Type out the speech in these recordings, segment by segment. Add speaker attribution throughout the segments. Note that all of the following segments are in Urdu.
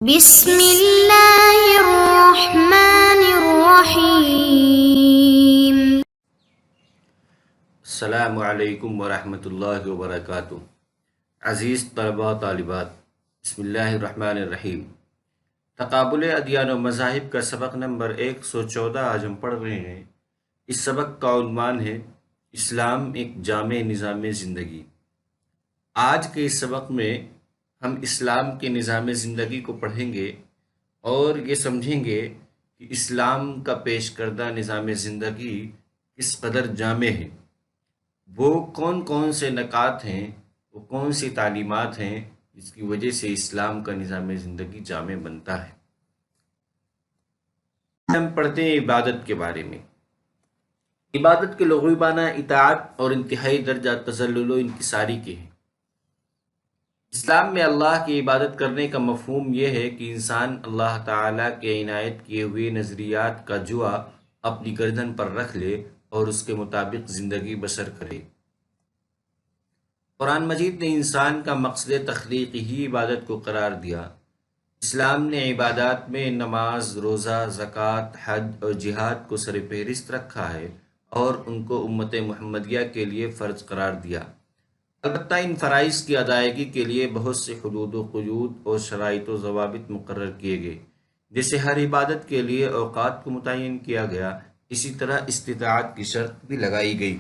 Speaker 1: بسم اللہ الرحمن الرحیم۔
Speaker 2: السلام علیکم ورحمۃ اللہ وبرکاتہ۔ عزیز طلباء و طالبات، بسم اللہ الرحمن الرحیم۔ تقابل ادیان و مذاہب کا سبق نمبر 114 آج ہم پڑھ رہے ہیں۔ اس سبق کا عنوان ہے اسلام ایک جامع نظام زندگی۔ آج کے اس سبق میں ہم اسلام کے نظام زندگی کو پڑھیں گے اور یہ سمجھیں گے کہ اسلام کا پیش کردہ نظام زندگی کس قدر جامع ہے، وہ کون کون سے نکات ہیں، وہ کون سی تعلیمات ہیں جس کی وجہ سے اسلام کا نظام زندگی جامع بنتا ہے۔ ہم پڑھتے ہیں عبادت کے بارے میں۔ عبادت کے لغوی معنی اطاعت اور انتہائی درجہ تذلل و انکساری کے ہیں۔ اسلام میں اللہ کی عبادت کرنے کا مفہوم یہ ہے کہ انسان اللہ تعالیٰ کے عنایت کیے ہوئے نظریات کا جوا اپنی گردن پر رکھ لے اور اس کے مطابق زندگی بسر کرے۔ قرآن مجید نے انسان کا مقصد تخلیق ہی عبادت کو قرار دیا۔ اسلام نے عبادات میں نماز، روزہ، زکوٰۃ، حج اور جہاد کو سر فہرست رکھا ہے اور ان کو امت محمدیہ کے لیے فرض قرار دیا۔ البتہ ان فرائض کی ادائیگی کے لیے بہت سے حدود و قیود اور شرائط و ضوابط مقرر کیے گئے۔ جیسے ہر عبادت کے لیے اوقات کو متعین کیا گیا، اسی طرح استطاعت کی شرط بھی لگائی گئی۔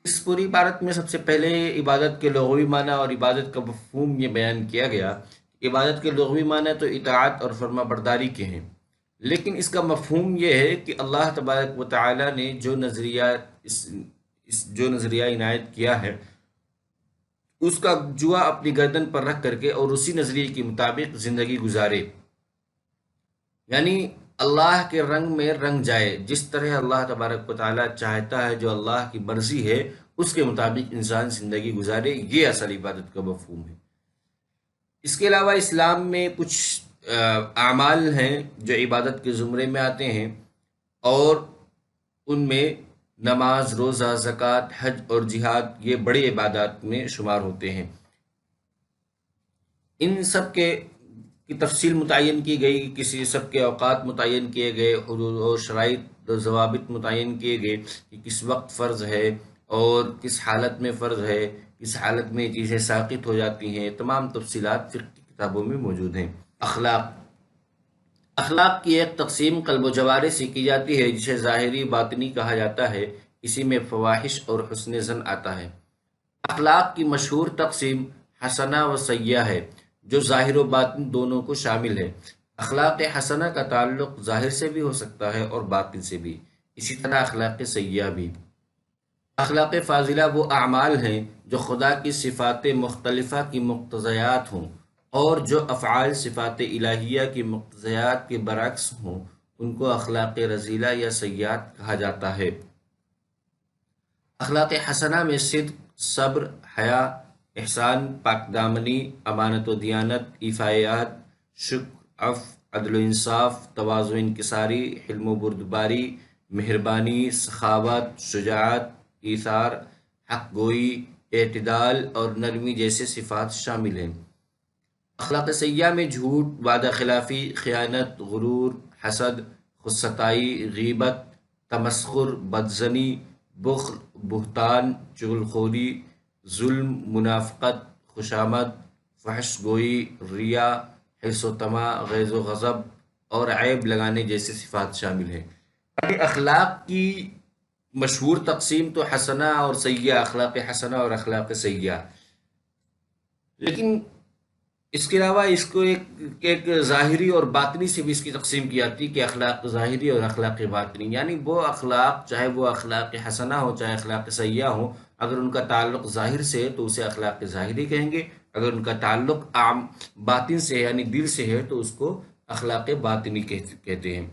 Speaker 2: اس پوری عبارت میں سب سے پہلے عبادت کے لغوی معنی اور عبادت کا مفہوم یہ بیان کیا گیا۔ عبادت کے لغوی معنی تو اطاعت اور فرما برداری کے ہیں، لیکن اس کا مفہوم یہ ہے کہ اللہ تبارک و تعالیٰ نے جو نظریہ عنایت کیا ہے اس کا جوا اپنی گردن پر رکھ کر کے اور اسی نظریے کے مطابق زندگی گزارے، یعنی اللہ کے رنگ میں رنگ جائے۔ جس طرح اللہ تبارک و تعالیٰ چاہتا ہے، جو اللہ کی مرضی ہے، اس کے مطابق انسان زندگی گزارے، یہ اصل عبادت کا مفہوم ہے۔ اس کے علاوہ اسلام میں کچھ اعمال ہیں جو عبادت کے زمرے میں آتے ہیں اور ان میں نماز، روزہ، زکوٰۃ، حج اور جہاد یہ بڑی عبادات میں شمار ہوتے ہیں۔ ان سب کی تفصیل متعین کی گئی، کسی سب کے اوقات متعین کیے گئے، حدود اور شرائط و ضوابط متعین کیے گئے کہ کس وقت فرض ہے اور کس حالت میں فرض ہے، کس حالت میں چیزیں ساقط ہو جاتی ہیں۔ تمام تفصیلات فقہ کی کتابوں میں موجود ہیں۔ اخلاق کی ایک تقسیم قلب و جوارح سے کی جاتی ہے جسے ظاہری باطنی کہا جاتا ہے۔ اسی میں فواحش اور حسن ظن آتا ہے۔ اخلاق کی مشہور تقسیم حسنہ و سیئہ ہے جو ظاہر و باطن دونوں کو شامل ہے۔ اخلاق حسنہ کا تعلق ظاہر سے بھی ہو سکتا ہے اور باطن سے بھی، اسی طرح اخلاق سیئہ بھی۔ اخلاق فاضلہ وہ اعمال ہیں جو خدا کی صفات مختلفہ کی مقتضیات ہوں اور جو افعال صفات الہیہ کی مقتضیات کے برعکس ہوں، ان کو اخلاق رذیلہ یا سیئات کہا جاتا ہے۔ اخلاق حسنہ میں صدق، صبر، حیا، احسان، پاک دامنی، امانت و دیانت، ایفاء عہد، شکر، عفو، عدل و انصاف، تواضع و انکساری، حلم و بردباری، مہربانی، سخاوت، شجاعت، ایثار، حق گوئی، اعتدال اور نرمی جیسے صفات شامل ہیں۔ اخلاق سیئہ میں جھوٹ، وعدہ خلافی، خیانت، غرور، حسد، خودستائی، غیبت، تمسخر، بدظنی، بخل، بہتان، چغلخوری، ظلم، منافقت، خوشامد، فحش گوئی، ریا، حرص و طمع، غیظ و غضب اور عیب لگانے جیسے صفات شامل ہیں۔ اخلاق کی مشہور تقسیم تو حسنہ اور سیئہ، اخلاق حسنہ اور اخلاق سیئہ، لیکن اس کے علاوہ اس کو ایک ظاہری اور باطنی سے بھی اس کی تقسیم کی جاتی ہے کہ اخلاق ظاہری اور اخلاق باطنی، یعنی وہ اخلاق چاہے وہ اخلاق حسنہ ہو چاہے اخلاق سیئہ ہو، اگر ان کا تعلق ظاہر سے ہے تو اسے اخلاق ظاہری کہیں گے، اگر ان کا تعلق باطن سے ہے یعنی دل سے ہے تو اس کو اخلاق باطنی کہتے ہیں۔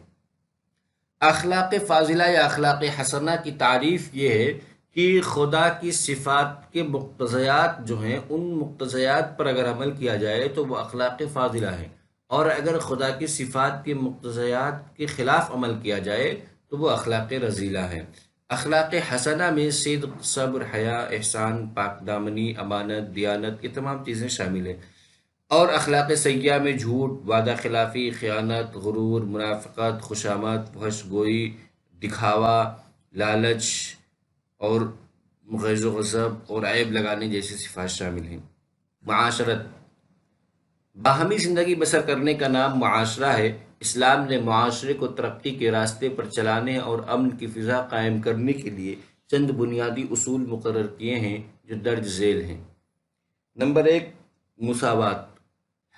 Speaker 2: اخلاق فاضلہ یا اخلاق حسنہ کی تعریف یہ ہے کہ خدا کی صفات کے مقتضیات جو ہیں ان مقتضیات پر اگر عمل کیا جائے تو وہ اخلاق فاضلہ ہیں، اور اگر خدا کی صفات کے مقتضیات کے خلاف عمل کیا جائے تو وہ اخلاق رذیلہ ہیں۔ اخلاق حسنہ میں صدق، صبر، حیا، احسان، پاک دامنی، امانت، دیانت، یہ تمام چیزیں شامل ہیں۔ اور اخلاق سیئہ میں جھوٹ، وعدہ خلافی، خیانت، غرور، منافقت، خوشامد، فحش گوئی، دکھاوا، لالچ اور غیظ و غضب اور عیب لگانے جیسی صفات شامل ہیں۔ معاشرت، باہمی زندگی بسر کرنے کا نام معاشرہ ہے۔ اسلام نے معاشرے کو ترقی کے راستے پر چلانے اور امن کی فضا قائم کرنے کے لیے چند بنیادی اصول مقرر کیے ہیں جو درج ذیل ہیں۔ نمبر 1، مساوات۔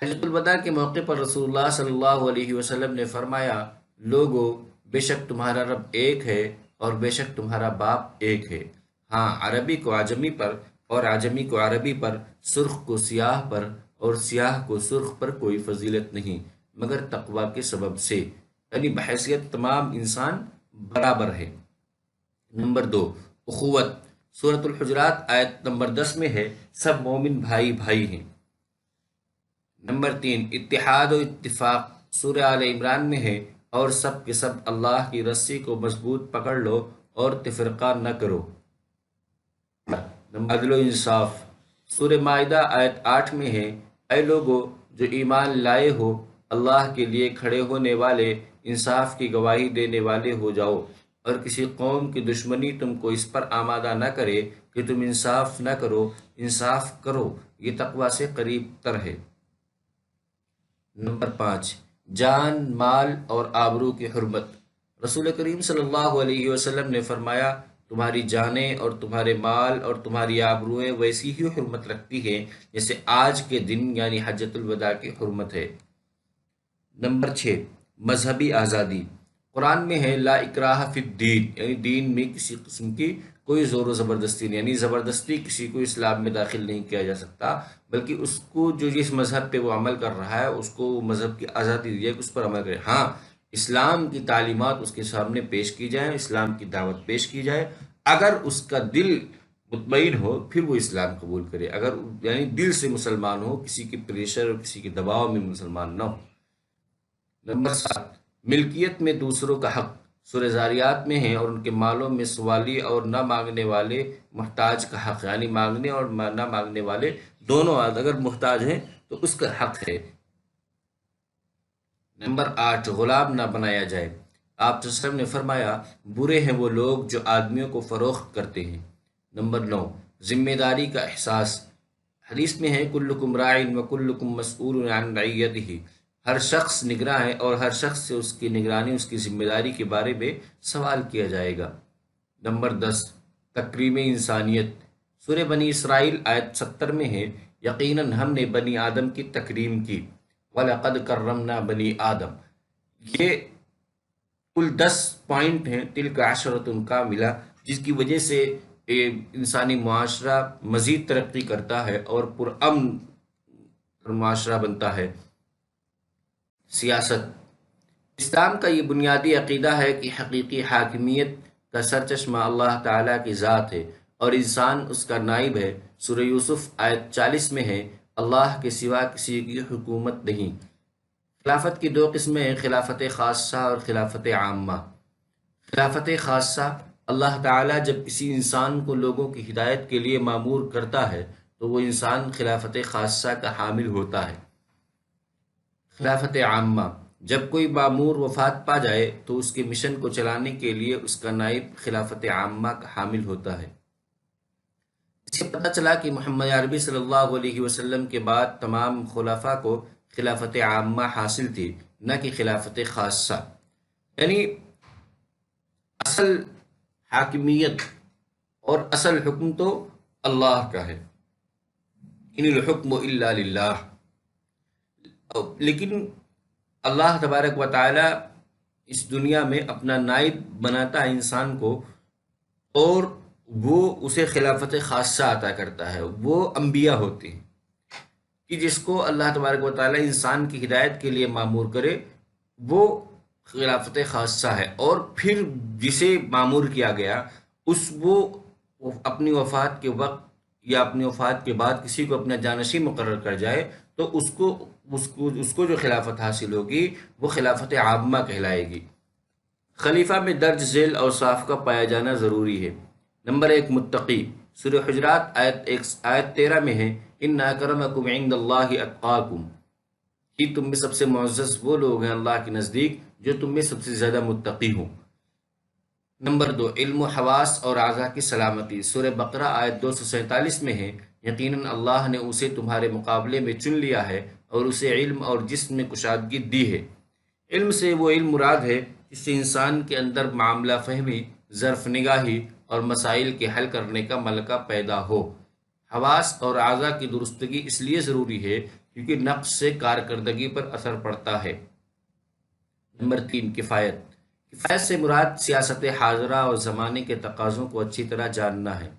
Speaker 2: حجۃ الوداع کے موقع پر رسول اللہ صلی اللہ علیہ وسلم نے فرمایا، لوگو، بے شک تمہارا رب ایک ہے اور بے شک تمہارا باپ ایک ہے۔ ہاں، عربی کو عجمی پر اور عجمی کو عربی پر، سرخ کو سیاہ پر اور سیاہ کو سرخ پر کوئی فضیلت نہیں مگر تقوی کے سبب سے، یعنی بحیثیت تمام انسان برابر ہے۔ نمبر 2، اخوت۔ سورۃ الحجرات آیت نمبر 10 میں ہے، سب مومن بھائی بھائی ہیں۔ نمبر 3، اتحاد و اتفاق۔ سورہ آل عمران میں ہے، اور سب کے سب اللہ کی رسی کو مضبوط پکڑ لو اور تفرقہ نہ کرو۔ نمبر عدل و انصاف۔ سورہ مائدہ آیت 8 میں ہے، اے لوگو جو ایمان لائے ہو، اللہ کے لیے کھڑے ہونے والے، انصاف کی گواہی دینے والے ہو جاؤ، اور کسی قوم کی دشمنی تم کو اس پر آمادہ نہ کرے کہ تم انصاف نہ کرو، انصاف کرو، یہ تقوی سے قریب تر ہے۔ نمبر 5، جان، مال اور آبرو کی حرمت۔ رسول کریم صلی اللہ علیہ وسلم نے فرمایا، تمہاری جانیں اور تمہارے مال اور تمہاری آبروئیں ویسی ہی حرمت رکھتی ہیں جیسے آج کے دن یعنی حجۃ الوداع کی حرمت ہے۔ نمبر 6، مذہبی آزادی۔ قرآن میں ہے، لا اکراہ فی الدین، یعنی دین میں کسی قسم کی کوئی زور و زبردستی نہیں، یعنی زبردستی کسی کو اسلام میں داخل نہیں کیا جا سکتا، بلکہ اس کو جو جس مذہب پہ وہ عمل کر رہا ہے اس کو مذہب کی آزادی دی جائے کہ اس پر عمل کرے۔ ہاں، اسلام کی تعلیمات اس کے سامنے پیش کی جائیں، اسلام کی دعوت پیش کی جائے، اگر اس کا دل مطمئن ہو پھر وہ اسلام قبول کرے، اگر یعنی دل سے مسلمان ہو، کسی کی پریشر اور کسی کے دباؤ میں مسلمان نہ ہو۔ نمبر 7، ملکیت میں دوسروں کا حق۔ سورہ زاریات میں ہے، اور ان کے مالوں میں سوالی اور نہ مانگنے والے محتاج کا حق، یعنی مانگنے اور نہ مانگنے والے دونوں اگر محتاج ہیں تو اس کا حق ہے۔ نمبر 8، غلام نہ بنایا جائے۔ آپ صلی اللہ علیہ وسلم نے فرمایا، برے ہیں وہ لوگ جو آدمیوں کو فروخت کرتے ہیں۔ نمبر 9، ذمہ داری کا احساس۔ حدیث میں ہے، کلکم راع وکلکم مسئول عن رعیتہ، ہر شخص نگراں ہے اور ہر شخص سے اس کی نگرانی، اس کی ذمہ داری کے بارے میں سوال کیا جائے گا۔ نمبر 10، تکریم انسانیت۔ سورہ بنی اسرائیل آیت 70 میں ہے، یقیناً ہم نے بنی آدم کی تکریم کی، وَلَقَدْ كَرَّمْنَا بَنِي آدم۔ یہ کل 10 پوائنٹ ہیں، تِلْكَ عَشْرَةٌ كَامِلَةٌ، جس کی وجہ سے انسانی معاشرہ مزید ترقی کرتا ہے اور پرامن معاشرہ بنتا ہے۔ سیاست۔ اسلام کا یہ بنیادی عقیدہ ہے کہ حقیقی حاکمیت کا سرچشمہ اللہ تعالیٰ کی ذات ہے اور انسان اس کا نائب ہے۔ سورہ یوسف آیت 40 میں ہے، اللہ کے سوا کسی کی حکومت نہیں۔ خلافت کی 2 قسمیں ہیں، خلافت خاصہ اور خلافت عامہ۔ خلافت خاصہ، اللہ تعالیٰ جب کسی انسان کو لوگوں کی ہدایت کے لیے مامور کرتا ہے تو وہ انسان خلافت خاصہ کا حامل ہوتا ہے۔ خلافت عامہ، جب کوئی مامور وفات پا جائے تو اس کے مشن کو چلانے کے لیے اس کا نائب خلافت عامہ کا حامل ہوتا ہے۔ اس سے پتہ چلا کہ محمد عربی صلی اللہ علیہ وسلم کے بعد تمام خلفاء کو خلافت عامہ حاصل تھی، نہ کہ خلافت خاصہ، یعنی اصل حاکمیت اور اصل حکم تو اللہ کا ہے، ان الحکم الا للہ۔ لیکن اللہ تبارک و تعالی اس دنیا میں اپنا نائب بناتا ہے انسان کو، اور وہ اسے خلافت خاصہ عطا کرتا ہے۔ وہ انبیاء ہوتے ہیں کہ جس کو اللہ تبارک و تعالی انسان کی ہدایت کے لیے مامور کرے، وہ خلافت خاصہ ہے۔ اور پھر جسے مامور کیا گیا وہ اپنی وفات کے وقت یا اپنی وفات کے بعد کسی کو اپنا جانشین مقرر کر جائے تو اس کو جو خلافت حاصل ہوگی وہ خلافت عامہ کہلائے گی۔ خلیفہ میں درج ذیل اوصاف کا پایا جانا ضروری ہے۔ نمبر 1، متقی۔ سورہ حجرات آیت 13 میں ہے، ان اکرمکم عند اللہ اتقاکم، کہ تم میں سب سے معزز وہ لوگ ہیں اللہ کے نزدیک جو تم میں سب سے زیادہ متقی ہوں۔ نمبر 2، علم و حواس اور اعضاء کی سلامتی۔ سورہ بقرہ آیت 247 میں ہے، یقیناً اللہ نے اسے تمہارے مقابلے میں چن لیا ہے اور اسے علم اور جسم میں کشادگی دی ہے۔ علم سے وہ علم مراد ہے جس سے انسان کے اندر معاملہ فہمی، ظرف نگاہی اور مسائل کے حل کرنے کا ملکہ پیدا ہو۔ حواس اور اعضاء کی درستگی اس لیے ضروری ہے کیونکہ نقص سے کارکردگی پر اثر پڑتا ہے۔ نمبر 3، کفایت۔ کفایت سے مراد سیاست حاضرہ اور زمانے کے تقاضوں کو اچھی طرح جاننا ہے۔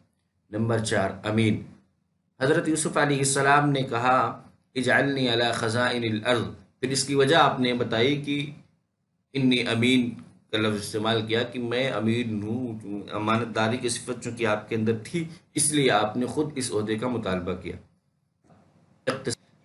Speaker 2: نمبر 4، امین۔ حضرت یوسف علیہ السلام نے کہا اجعلنی علی خزائن الارض، پھر اس کی وجہ آپ نے بتائی کہ انی امین کا لفظ استعمال کیا کہ میں امین ہوں، امانت داری کی صفت چونکہ آپ کے اندر تھی اس لیے آپ نے خود اس عہدے کا مطالبہ کیا۔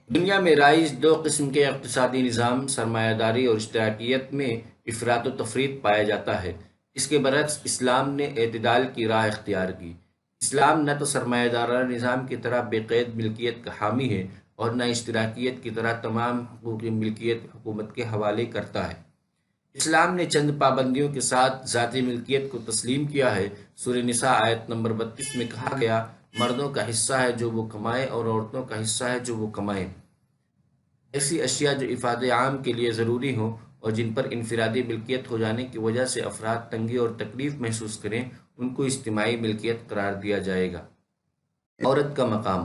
Speaker 2: دنیا میں رائج دو قسم کے اقتصادی نظام، سرمایہ داری اور اشتراکیت میں افراط و تفریط پایا جاتا ہے۔ اس کے برعکس اسلام نے اعتدال کی راہ اختیار کی۔ اسلام نہ تو سرمایہ دارانہ نظام کی طرح بے قید ملکیت کا حامی ہے اور نہ اشتراکیت کی طرح تمام حقوق ملکیت حکومت کے حوالے کرتا ہے۔ اسلام نے چند پابندیوں کے ساتھ ذاتی ملکیت کو تسلیم کیا ہے۔ سورہ نساء آیت نمبر 32 میں کہا گیا، مردوں کا حصہ ہے جو وہ کمائے اور عورتوں کا حصہ ہے جو وہ کمائیں۔ ایسی اشیاء جو افاد عام کے لیے ضروری ہوں اور جن پر انفرادی ملکیت ہو جانے کی وجہ سے افراد تنگی اور تکلیف محسوس کریں، ان کو اجتماعی ملکیت قرار دیا جائے گا۔ عورت کا مقام۔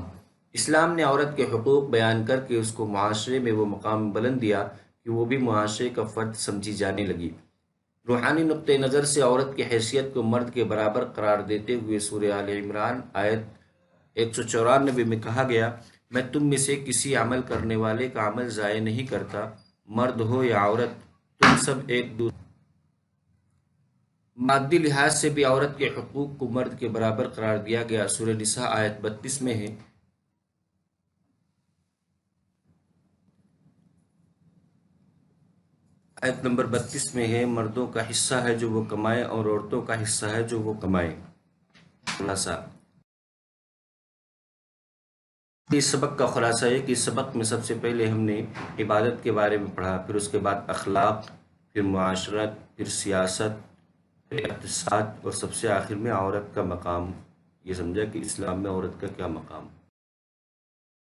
Speaker 2: اسلام نے عورت کے حقوق بیان کر کے اس کو معاشرے میں وہ مقام بلند دیا کہ وہ بھی معاشرے کا فرد سمجھی جانے لگی۔ روحانی نقطہ نظر سے عورت کی حیثیت کو مرد کے برابر قرار دیتے ہوئے سورہ آل عمران آیت 194 میں کہا گیا، میں تم میں سے کسی عمل کرنے والے کا عمل ضائع نہیں کرتا، مرد ہو یا عورت، تم سب ایک دوسرے۔ مادی لحاظ سے بھی عورت کے حقوق کو مرد کے برابر قرار دیا گیا۔ سورہ نساء آیت 32 میں ہے، آیت نمبر 32 میں ہے، مردوں کا حصہ ہے جو وہ کمائے اور عورتوں کا حصہ ہے جو وہ کمائیں۔ خلاصہ، اس سبق کا خلاصہ ہے کہ اس سبق میں سب سے پہلے ہم نے عبادت کے بارے میں پڑھا، پھر اس کے بعد اخلاق، پھر معاشرت، پھر سیاست، پھر اقتصاد اور سب سے آخر میں عورت کا مقام۔ یہ سمجھا کہ اسلام میں عورت کا کیا مقام۔